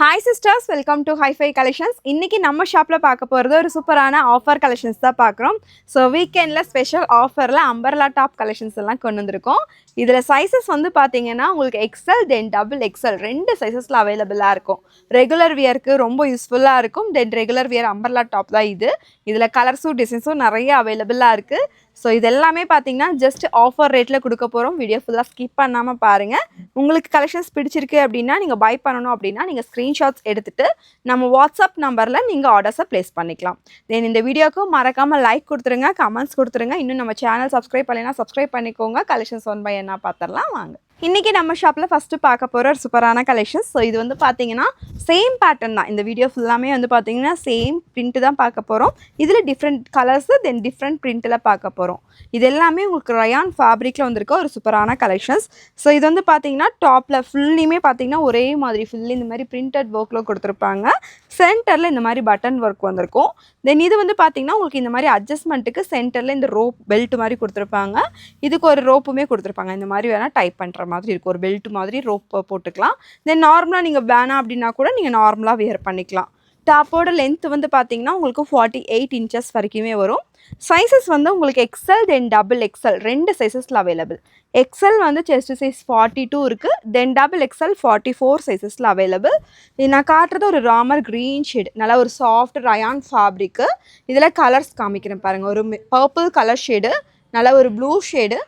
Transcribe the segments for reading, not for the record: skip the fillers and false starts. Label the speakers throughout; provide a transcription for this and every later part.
Speaker 1: Hi sisters, welcome to Hi-Fi Collections. இன்னைக்கு நம்ம ஷாப்ல பார்க்க போறது ஒரு சூப்பரான ஆஃபர் கலெக்ஷன்ஸ் தான் பார்க்குறோம். ஸோ வீக்கெண்டில் ஸ்பெஷல் ஆஃபரில் அம்பர்லா டாப் கலெக்ஷன்ஸ் எல்லாம் கொண்டு வந்திருக்கோம். இதில் சைஸஸ் வந்து பார்த்தீங்கன்னா உங்களுக்கு எக்ஸல் தென் டபுள் எக்ஸல் ரெண்டு சைஸஸில் அவைலபிளாக இருக்கும். ரெகுலர் வியருக்கு ரொம்ப யூஸ்ஃபுல்லாக இருக்கும். தென் ரெகுலர் வியர் அம்பர்லா டாப் தான் இது. இதில் கலர்ஸும் டிசைன்ஸும் நிறைய அவைலபிளாக இருக்குது. ஸோ இது எல்லாமே பார்த்தீங்கன்னா ஜஸ்ட் ஆஃபர் ரேட்டில் கொடுக்க போகிறோம். வீடியோ ஃபுல்லாக ஸ்கிப் பண்ணாமல் பாருங்கள். உங்களுக்கு கலெக்ஷன்ஸ் பிடிச்சிருக்கு அப்படின்னா நீங்கள் பை பண்ணணும் அப்படின்னா நீங்கள் ஸ்க்ரீன்ஷாட்ஸ் எடுத்துகிட்டு நம்ம வாட்ஸ்அப் நம்பரில் நீங்கள் ஆர்டர்ஸை ப்ளேஸ் பண்ணிக்கலாம். தென் இந்த வீடியோக்கு மறக்காமல் லைக் கொடுத்துருங்க, கமெண்ட்ஸ் கொடுத்துருங்க. இன்னும் நம்ம சேனல் சப்ஸ்கிரைப் பண்ணலைன்னா சப்ஸ்கிரைப் பண்ணிக்கோங்க. கலெக்ஷன்ஸ் ஒன் பை என்ன பார்த்துடலாம் வாங்க. இன்றைக்கி நம்ம ஷாப்பில் ஃபஸ்ட்டு பார்க்க போகிற ஒரு சூப்பரான கலெக்ஷன்ஸ். ஸோ இது வந்து பார்த்தீங்கன்னா சேம் பேட்டர்ன் தான். இந்த வீடியோ ஃபுல்லாமே வந்து பார்த்தீங்கன்னா சேம் பிரிண்ட்டு தான் பார்க்க போகிறோம். இதில் டிஃப்ரெண்ட் கலர்ஸு தென் டிஃப்ரெண்ட் பிரிண்ட்டில் பார்க்க போகிறோம். இது எல்லாமே உங்களுக்கு ரயான் ஃபேப்ரிக்கில் வந்திருக்க ஒரு சூப்பரான கலெக்ஷன்ஸ். ஸோ இது வந்து பார்த்தீங்கன்னா டாப்பில் ஃபுல்லையுமே பார்த்தீங்கன்னா ஒரே மாதிரி ஃபுல்லி இந்த மாதிரி பிரிண்டட் ஒர்க்கில் கொடுத்துருப்பாங்க. சென்டரில் இந்த மாதிரி பட்டன் ஒர்க் வந்திருக்கும். தென் இது வந்து பார்த்தீங்கன்னா உங்களுக்கு இந்த மாதிரி அட்ஜஸ்ட்மெண்ட்டுக்கு சென்டரில் இந்த ரோப் பெல்ட் மாதிரி கொடுத்துருப்பாங்க. இதுக்கு ஒரு ரோப்புமே கொடுத்துருப்பாங்க. இந்த மாதிரி வேணால் டைப் பண்ணுற மாதிரி இருக்கும். ஒரு பெல்ட் மாதிரி ரோப் போட்டுக்கலாம். தென் நார்மலாக நீங்கள் வேணாம் அப்படின்னா கூட நீங்கள் நார்மலாக வியர் பண்ணிக்கலாம். டாப்போட லென்த் வந்து பார்த்தீங்கன்னா உங்களுக்கு 48 இன்ச்சஸ் வரைக்குமே வரும். சைஸஸ் வந்து உங்களுக்கு எக்ஸல் தென் டபுள் எக்ஸல் ரெண்டு சைஸஸில் அவைலபிள். எக்ஸல் வந்து செஸ்ட் சைஸ் 42 இருக்குது. தென் டபுள் எக்ஸல் 44 சைஸஸில் அவைலபிள். இது நான் காட்டுறது ஒரு ராமர் க்ரீன் ஷேட், நல்லா ஒரு சாஃப்ட் ரயான் ஃபேப்ரிக்கு. இதில் கலர்ஸ் காமிக்கிறேன் பாருங்கள். ஒரு பர்பிள் கலர் ஷேடு, நல்லா ஒரு ப்ளூ ஷேடு,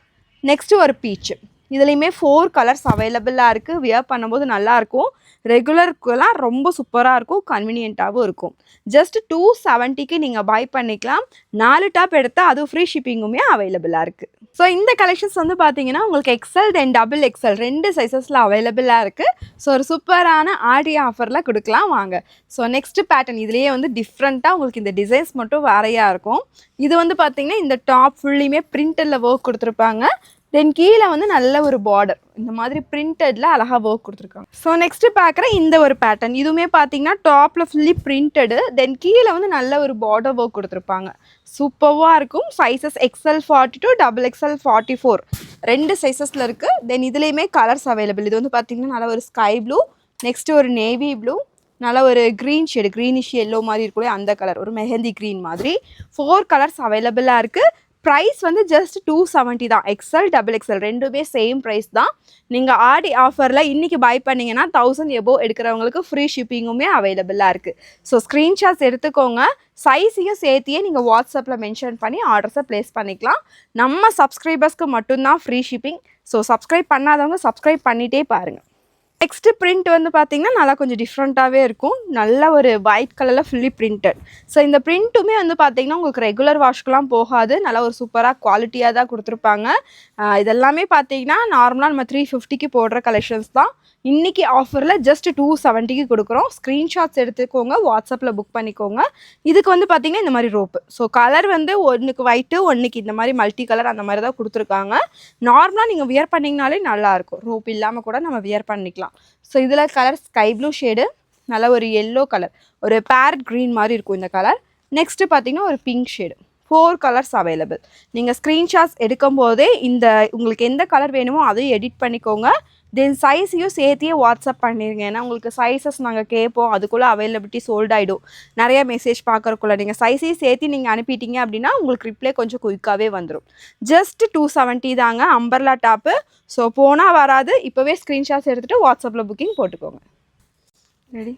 Speaker 1: நெக்ஸ்ட்டு ஒரு பீச்சு. இதுலேயுமே 4 கலர்ஸ் அவைலபிளாக இருக்குது. வியர் பண்ணும்போது நல்லாயிருக்கும். ரெகுலருக்குலாம் ரொம்ப சூப்பராக இருக்கும், கன்வீனியண்ட்டாகவும் இருக்கும். ஜஸ்ட் 270க்கு நீங்கள் பை பண்ணிக்கலாம். 4 டாப் எடுத்தால் அதுவும் ஃப்ரீ ஷிப்பிங்குமே அவைலபிளாக இருக்குது. ஸோ இந்த கலெக்ஷன்ஸ் வந்து பார்த்தீங்கன்னா உங்களுக்கு எக்ஸல் தென் டபுள் எக்ஸல் ரெண்டு சைஸஸில் அவைலபிளாக இருக்குது. ஸோ ஒரு சூப்பரான ஆடி ஆஃபரில் கொடுக்கலாம் வாங்க. ஸோ நெக்ஸ்ட்டு பேட்டர்ன் இதுலேயே வந்து டிஃப்ரெண்ட்டாக உங்களுக்கு இந்த டிசைன்ஸ் மட்டும் வேறையாக இருக்கும். இது வந்து பார்த்தீங்கன்னா இந்த டாப் ஃபுல்லியுமே பிரிண்டில் ஒர்க் கொடுத்துருப்பாங்க. தென் கீழே வந்து நல்ல ஒரு பார்டர் இந்த மாதிரி பிரிண்டடில் அழகாக ஒர்க் கொடுத்துருக்காங்க. ஸோ நெக்ஸ்ட்டு பார்க்குற இந்த ஒரு பேட்டர்ன் இதுவுமே பார்த்தீங்கன்னா டாப்பில் ஃபுல்லி பிரிண்டடு. தென் கீழே வந்து நல்ல ஒரு பார்டர் ஒர்க் கொடுத்துருப்பாங்க. சூப்பராக இருக்கும். சைஸஸ் எக்ஸல் 42 டபுள் எக்ஸல் 44 ரெண்டு சைஸஸில் இருக்குது. தென் இதுலேயுமே கலர்ஸ் அவைலபிள். இது வந்து பார்த்தீங்கன்னா நல்ல ஒரு ஸ்கை ப்ளூ, நெக்ஸ்ட்டு ஒரு நேவி ப்ளூ, நல்லா ஒரு க்ரீன் ஷேடு, க்ரீனிஷ் எல்லோ மாதிரி இருக்குல்ல அந்த கலர், ஒரு மெஹந்தி க்ரீன் மாதிரி 4 கலர்ஸ் அவைலபிளாக இருக்குது. ப்ரைஸ் வந்து ஜஸ்ட் 270 தான். எக்ஸல் டபுள் எக்ஸல் ரெண்டுமே சேம் ப்ரைஸ் தான். நீங்கள் ஆடி ஆஃபரில் இன்றைக்கி பை பண்ணிங்கன்னா 1000 எபோவ் எடுக்கிறவங்களுக்கு ஃப்ரீ ஷிப்பிங்குமே அவைலபிளாக இருக்குது. ஸோ ஸ்க்ரீன்ஷாட்ஸ் எடுத்துக்கோங்க. சைஸையும் சேர்த்தியே நீங்கள் வாட்ஸ்அப்பில் மென்ஷன் பண்ணி ஆர்டர்ஸை ப்ளேஸ் பண்ணிக்கலாம். நம்ம சப்ஸ்கிரைபர்ஸ்க்கு மட்டும்தான் ஃப்ரீ ஷிப்பிங். ஸோ சப்ஸ்கிரைப் பண்ணாதவங்க சப்ஸ்கிரைப் பண்ணிகிட்டே பாருங்கள். நெக்ஸ்ட்டு பிரிண்ட் வந்து பார்த்திங்கன்னா நல்லா கொஞ்சம் டிஃப்ரெண்ட்டாகவே இருக்கும். நல்ல ஒரு ஒயிட் கலரில் ஃபுல்லி பிரிண்டட். ஸோ இந்த பிரிண்ட்டுமே வந்து பார்த்திங்கன்னா உங்களுக்கு ரெகுலர் வாஷ்க்கெலாம் போகாது. நல்லா ஒரு சூப்பராக குவாலிட்டியாக தான் கொடுத்துருப்பாங்க. இதெல்லாமே பார்த்திங்கன்னா நார்மலாக நம்ம 350க்கு போடுற கலெக்ஷன்ஸ் தான். இன்றைக்கி ஆஃபரில் ஜஸ்ட் 270க்கு கொடுக்குறோம். ஸ்க்ரீன்ஷாட்ஸ் எடுத்துக்கோங்க, வாட்ஸ்அப்பில் புக் பண்ணிக்கோங்க. இதுக்கு வந்து பார்த்திங்கன்னா இந்த மாதிரி ரோப்பு. ஸோ கலர் வந்து ஒன்றுக்கு ஒயிட்டு, ஒன்றுக்கு இந்த மாதிரி மல்டி கலர் அந்த மாதிரி தான் கொடுத்துருக்காங்க. நார்மலாக நீங்கள் வியர் பண்ணிங்கனாலே நல்லாயிருக்கும். ரோப் இல்லாமல் கூட நம்ம வியர் பண்ணிக்கலாம். ஸோ இதில் கலர் ஸ்கை ப்ளூ ஷேடு, நல்ல ஒரு எல்லோ கலர், ஒரு பேரட் க்ரீன் மாதிரி இருக்கும் இந்த கலர். நெக்ஸ்ட்டு பார்த்திங்கன்னா ஒரு பிங்க் ஷேடு. 4 colours available. நீங்கள் ஸ்க்ரீன்ஷாட்ஸ் எடுக்கும் போதே இந்த உங்களுக்கு எந்த கலர் வேணுமோ அதையும் எடிட் பண்ணிக்கோங்க. தென் சைஸையும் சேர்த்தியே வாட்ஸ்அப் பண்ணிடுங்க. ஏன்னா உங்களுக்கு சைஸஸ் நாங்கள் கேட்போம், அதுக்குள்ளே அவைலபிலிட்டி சோல்ட் ஆகிடும். நிறைய மெசேஜ் பார்க்குறக்குள்ள நீங்கள் சைஸையும் சேர்த்து நீங்கள் அனுப்பிட்டீங்க அப்படின்னா உங்களுக்கு ரிப்ளை கொஞ்சம் குயிக்காகவே வந்துடும். ஜஸ்ட் 270 தாங்க அம்பர்லா டாப்பு. ஸோ போனால் வராது. இப்போவே ஸ்க்ரீன்ஷாட்ஸ் எடுத்துகிட்டு வாட்ஸ்அப்பில் புக்கிங் போட்டுக்கோங்க. ரெடி.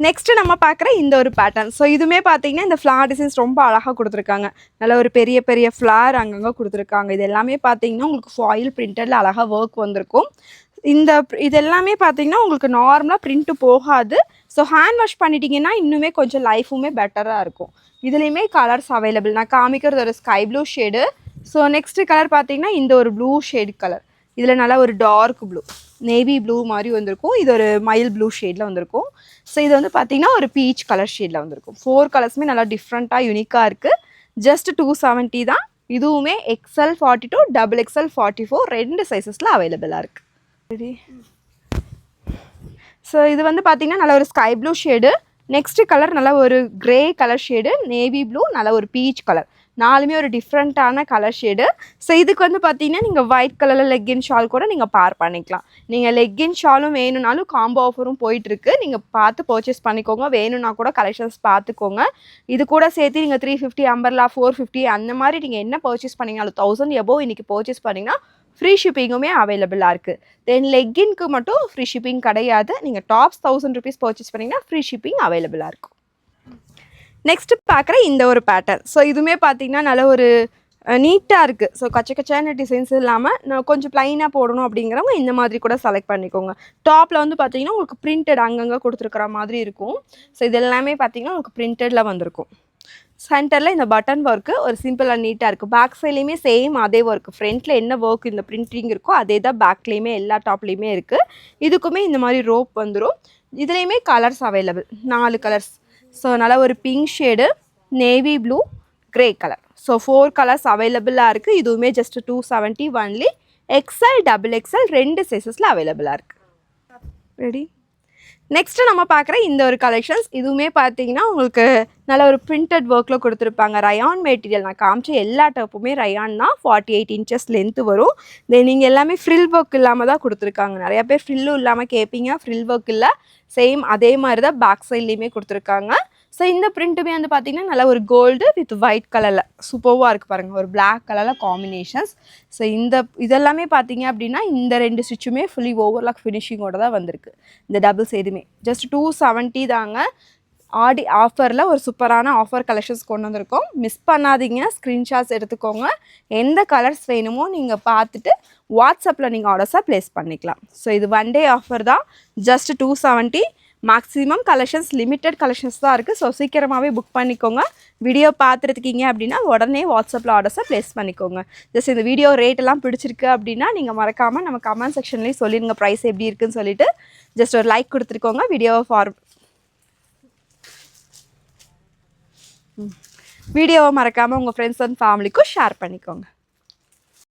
Speaker 1: நெக்ஸ்ட்டு நம்ம பார்க்குற இந்த ஒரு பேட்டர்ன். ஸோ இதுவுமே பார்த்தீங்கன்னா இந்த ஃப்ளார் டிசைன்ஸ் ரொம்ப அழகாக கொடுத்துருக்காங்க. நல்ல ஒரு பெரிய பெரிய ஃப்ளார் அங்கங்கே கொடுத்துருக்காங்க. இது எல்லாமே பார்த்தீங்கன்னா உங்களுக்கு ஃபாயில் பிரிண்டடில் அழகாக ஒர்க் வந்திருக்கும். இது எல்லாமே பார்த்தீங்கன்னா உங்களுக்கு நார்மலாக பிரிண்ட்டு போகாது. ஸோ ஹேண்ட் வாஷ் பண்ணிட்டீங்கன்னா இன்னுமே கொஞ்சம் லைஃபுமே பெட்டராக இருக்கும். இதுலேயுமே கலர்ஸ் அவைலபிள். நான் காமிக்கிறது ஒரு sky blue shade. So next colour பார்த்தீங்கன்னா இந்த ஒரு ப்ளூ ஷேடு கலர். இதில் நல்லா ஒரு டார்க் ப்ளூ, நேவி ப்ளூ மாதிரி வந்திருக்கும். இது ஒரு மைல் ப்ளூ ஷேடில் வந்திருக்கும். ஸோ இது வந்து பார்த்திங்கன்னா ஒரு பீச் கலர் ஷேடில் வந்திருக்கும். 4 கலர்ஸுமே நல்லா டிஃப்ரெண்ட்டாக யூனிக்காக இருக்குது. ஜஸ்ட் 270 தான். இதுவுமே எக்ஸல் 42 டபுள் எக்ஸல் 44 ரெண்டு சைஸஸில் அவைலபிளாக இருக்குது. சரி. ஸோ இது வந்து பார்த்திங்கன்னா நல்லா ஒரு sky blue shade. Next colour நல்லா ஒரு grey colour shade, navy blue, நல்லா ஒரு பீச் கலர். நாலுமே ஒரு டிஃப்ரெண்ட்டான கலர் ஷேடு. ஸோ இதுக்கு வந்து பார்த்தீங்கன்னா நீங்கள் ஒயிட் கலரில் லெக்கின் ஷால் கூட நீங்கள் பேர் பண்ணிக்கலாம். நீங்கள் லெக்கின் ஷாலும் வேணும்னாலும் காம்போ ஆஃபரும் போயிட்டுருக்கு. நீங்கள் பார்த்து பர்ச்சேஸ் பண்ணிக்கோங்க. வேணும்னா கூட கலெக்ஷன்ஸ் பார்த்துக்கோங்க. இது கூட சேர்த்து நீங்கள் 350 அம்பர்லா 450 அந்த மாதிரி நீங்கள் என்ன பர்ச்சேஸ் பண்ணிங்கனாலும் 1000 எபோவ் இன்றைக்கி பர்ச்சேஸ் பண்ணிங்கன்னா ஃப்ரீ ஷிப்பிங்குமே அவைலபிளாக இருக்குது. தென் லெக்கின்க்கு மட்டும் ஃப்ரீ ஷிப்பிங் கிடையாது. நீங்கள் டாப்ஸ் 1000 rupees பர்ச்சேஸ் பண்ணிங்கன்னா ஃப்ரீ ஷிப்பிங் அவைலபிளாக இருக்கும். நெக்ஸ்ட்டு பார்க்குற இந்த ஒரு பேட்டர்ன். ஸோ இதுவுமே பார்த்தீங்கன்னா நல்ல ஒரு நீட்டாக இருக்குது. ஸோ கச்சக்கச்சான டிசைன்ஸ் இல்லாமல் நான் கொஞ்சம் ப்ளைனாக போடணும் அப்படிங்கிறவங்க இந்த மாதிரி கூட செலக்ட் பண்ணிக்கோங்க. டாப்பில் வந்து பார்த்தீங்கன்னா உங்களுக்கு பிரிண்டட் அங்கங்கே கொடுத்துருக்குற மாதிரி இருக்கும். ஸோ இது எல்லாமே பார்த்தீங்கன்னா உங்களுக்கு பிரிண்டடில் வந்திருக்கும். சென்டரில் இந்த பட்டன் ஒர்க்கு ஒரு சிம்பிளாக நீட்டாக இருக்குது. பேக் சைட்லேயுமே சேம் அதே ஒர்க்கு. ஃப்ரண்ட்டில் என்ன ஒர்க் இந்த பிரிண்டிங் இருக்கோ அதே தான் பேக்லேயுமே எல்லா டாப்லேயுமே இருக்குது. இதுக்குமே இந்த மாதிரி ரோப் வந்துடும். இதுலேயுமே கலர்ஸ் அவைலபிள் 4 கலர்ஸ். ஸோ நல்லா ஒரு pink shade, navy blue, grey colour. So 4 colours அவைலபிளாக இருக்குது. இதுவுமே ஜஸ்ட் 270 ஒன்லி. XL XXL 2 சைஸஸில் அவைலபிளாக இருக்குது. ரெடி. நெக்ஸ்ட்டு நம்ம பார்க்குற இந்த ஒரு கலெக்ஷன்ஸ் இதுவுமே பார்த்தீங்கன்னா உங்களுக்கு நல்ல ஒரு பிரிண்டட் ஒர்க்கில் கொடுத்துருப்பாங்க. Rayon material. நான் காமிச்ச எல்லா டாப்புமே ரயான் தான். 48 inches லென்த்து வரும். தென் நீங்கள் எல்லாமே ஃப்ரில் ஒர்க் இல்லாமல் தான் கொடுத்துருக்காங்க. நிறையா பேர் ஃப்ரில்லும் இல்லாமல் கேட்பீங்க. ஃப்ரில் ஒர்க் இல்லை, சேம் அதே மாதிரி தான் பேக் சைட்லேயுமே கொடுத்துருக்காங்க. ஸோ இந்த பிரிண்ட்டுமே வந்து பார்த்திங்கன்னா நல்ல ஒரு கோல்டு வித் ஒயிட் கலரில் சூப்பர்வாக இருக்குது பாருங்கள். ஒரு பிளாக் கலரில் காம்பினேஷன்ஸ். ஸோ இதெல்லாமே பார்த்தீங்க அப்படின்னா இந்த 2 ஸ்டிச்சுமே ஃபுல்லி ஓவர்லாக் ஃபினிஷிங்கோட தான் வந்திருக்கு. இந்த டபுள்ஸ் எதுவுமே ஜஸ்ட் 270 தாங்க. ஆடி ஆஃபரில் ஒரு சூப்பரான ஆஃபர் கலெக்ஷன்ஸ் கொண்டு வந்திருக்கோம். மிஸ் பண்ணாதீங்க. ஸ்க்ரீன்ஷாட்ஸ் எடுத்துக்கோங்க. எந்த கலர்ஸ் வேணுமோ நீங்கள் பார்த்துட்டு வாட்ஸ்அப்பில் நீங்கள் ஆர்டர்ஸாக ப்ளேஸ் பண்ணிக்கலாம். ஸோ இது 1 day ஆஃபர் தான். Just 270. Maximum collections limited collections தான் இருக்குது. ஸோ சீக்கிரமாகவே புக் பண்ணிக்கோங்க. வீடியோ பார்த்துருக்கீங்க அப்படின்னா உடனே வாட்ஸ்அப்பில் ஆர்டர்ஸை ப்ளேஸ் பண்ணிக்கோங்க. ஜஸ்ட் இந்த வீடியோ ரேட்டெல்லாம் பிடிச்சிருக்கு அப்படின்னா நீங்கள் மறக்காமல் நம்ம கமெண்ட் செக்ஷன்லேயும் சொல்லிடுங்க ப்ரைஸ் எப்படி இருக்குன்னு சொல்லிவிட்டு. ஜஸ்ட் ஒரு லைக் கொடுத்துருக்கோங்க. வீடியோவை மறக்காமல் உங்கள் ஃப்ரெண்ட்ஸ் அண்ட் ஃபேமிலிக்கும் ஷேர் பண்ணிக்கோங்க.